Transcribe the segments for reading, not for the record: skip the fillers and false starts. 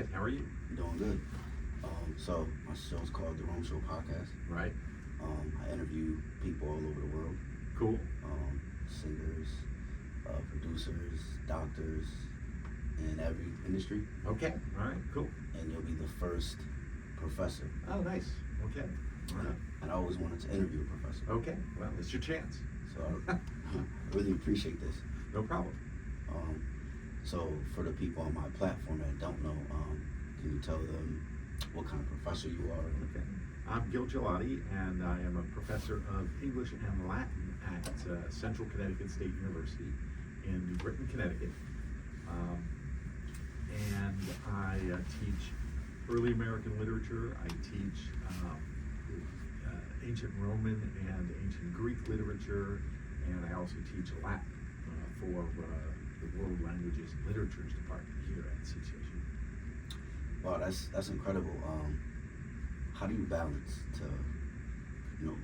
right. How are you? Doing good. So my show's called The Rome Show Podcast. Right. I interview people all over the world, Cool. singers, producers, doctors, in every industry, Okay. All right. Cool. and you'll be the first professor. Oh, nice. Okay. All right. And I always wanted to interview a professor, Okay. Well, it's your chance. so I really appreciate this. No problem. So for the people on my platform that don't know, can you tell them what kind of professor you are? Okay. I'm Gil Gelati, and I am a professor of English and Latin at Central Connecticut State University in New Britain, Connecticut. And I teach early American literature. I teach ancient Roman and ancient Greek literature, and I also teach Latin for the World Languages and Literatures Department here at CCSU. Wow, that's incredible. How do you balance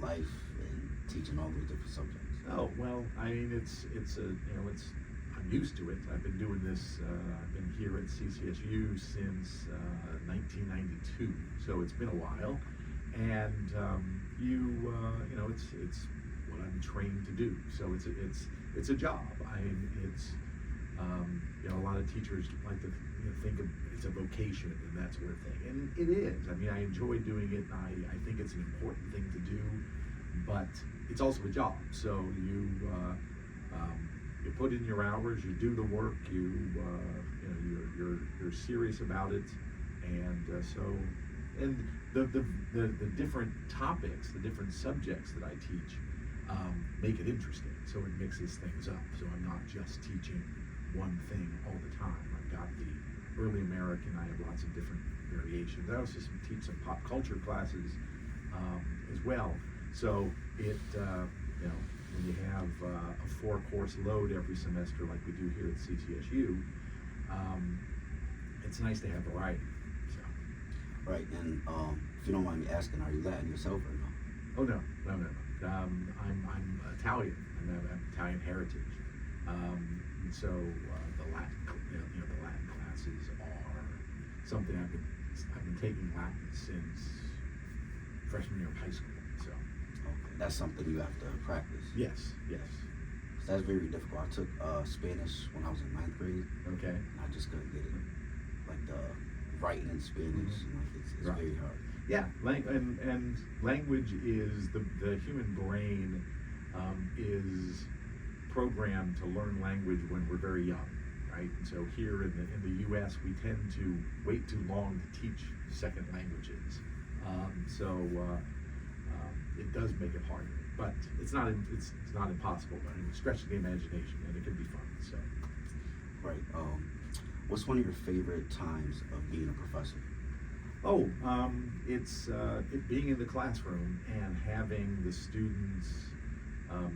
life and teaching all those different subjects? Oh, well, I mean, it's I'm used to it. I've been doing this. I've been here at CCSU since 1992, so it's been a while. And it's what I'm trained to do. So it's a job. I mean, it's a lot of teachers like to think of it's a vocation and that sort of thing, and it is. I mean, I enjoy doing it. I think it's an important thing to do, but it's also a job. So you put in your hours, you do the work, you're serious about it, and the different topics, the different subjects that I teach make it interesting. So it mixes things up. So I'm not just teaching one thing all the time. I've got the early American. I have lots of different variations. I also teach some pop culture classes as well. So when you have a 4-course load every semester like we do here at CCSU, it's nice to have variety. So. Right, and if you don't mind me asking, are you Latin yourself or no? Oh no. I'm Italian. I have Italian heritage. And so the Latin, the Latin classes are something I've been taking Latin since freshman year of high school. So Okay, that's something you have to practice. yes. That's very difficult. I took Spanish when I was in 9th grade, Okay. and I just couldn't get it. Like the writing in Spanish, and it's Right. very hard. Yeah, and language is the human brain is programmed to learn language when we're very young, right? And so here in the U.S. we tend to wait too long to teach second languages, it does make it harder. But it's not impossible. But it stretches the imagination, and it can be fun. So. Right. What's one of your favorite times of being a professor? Oh, it's it being in the classroom and having the students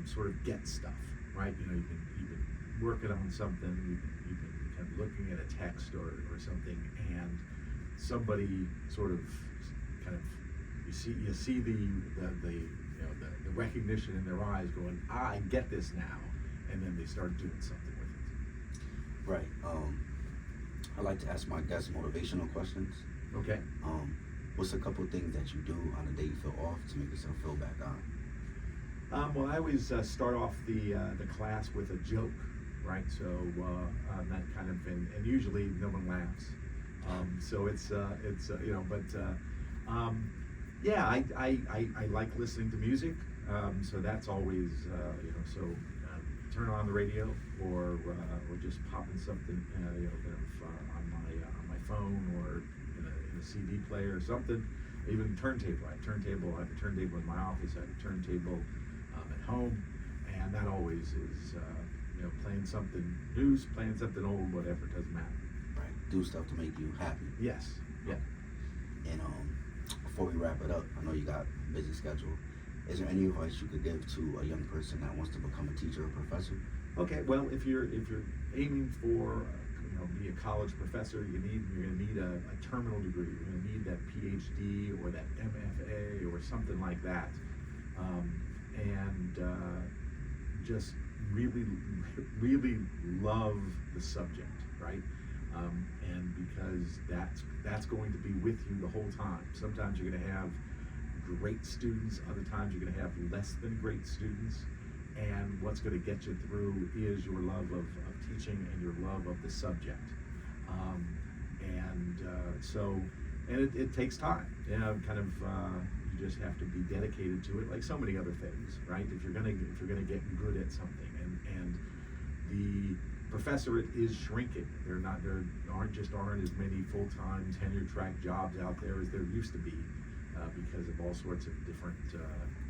sort of get stuff, right? You've been working on something, you've been kind of looking at a text or something, and somebody sort of kind of you see the recognition in their eyes, going, I get this now, and then they start doing something with it. Right. I like to ask my guests motivational questions. Okay. What's a couple things that you do on the day you feel off to make yourself feel back on? Well, I always start off the class with a joke, right? So that kind of, and usually no one laughs. So yeah, I like listening to music. So that's always turn on the radio or just popping something on my phone or in a CD player or something. Even turntable. I have a turntable in my office. I have a turntable at home, and that always is playing something new, playing something old, whatever. It doesn't matter. Right. Do stuff to make you happy. Yes. Yeah. And before we wrap it up, I know you got a busy schedule. Is there any advice you could give to a young person that wants to become a teacher or professor? Okay. Well, if you're aiming for be a college professor, you're gonna need a terminal degree. You're gonna need that PhD or that MFA or something like that, and just really love the subject, right? and because that's going to be with you the whole time. Sometimes you're going to have great students, other times you're going to have less than great students, and what's going to get you through is your love of teaching and your love of the subject. And it takes time. You know, kind of you just have to be dedicated to it, like so many other things, right? If you're gonna get good at something, and the professorate is shrinking. There aren't as many full-time tenure-track jobs out there as there used to be, because of all sorts of different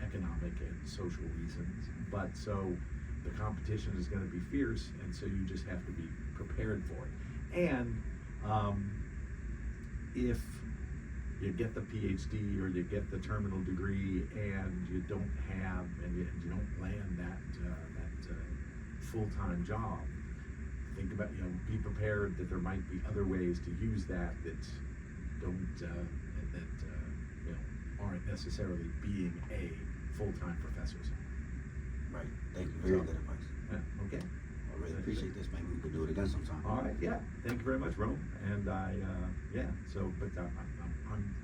economic and social reasons. But so the competition is going to be fierce, and so you just have to be prepared for it. And if you get the PhD or you get the terminal degree and you don't land that full-time job, think about, be prepared that there might be other ways to use that aren't necessarily being a full-time professor. Right. Thank you. Very good advice. Yeah, okay. I really appreciate this. Maybe we could do it again sometime. All right. Yeah. Thank you very much, Rome. And I'm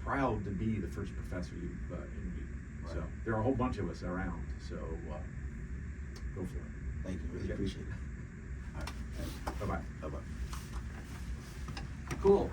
proud to be the first professor you've interviewed. Right. So there are a whole bunch of us around. So go for it. Thank you. Really Okay. appreciate it. All right. Bye bye. Bye bye. Cool.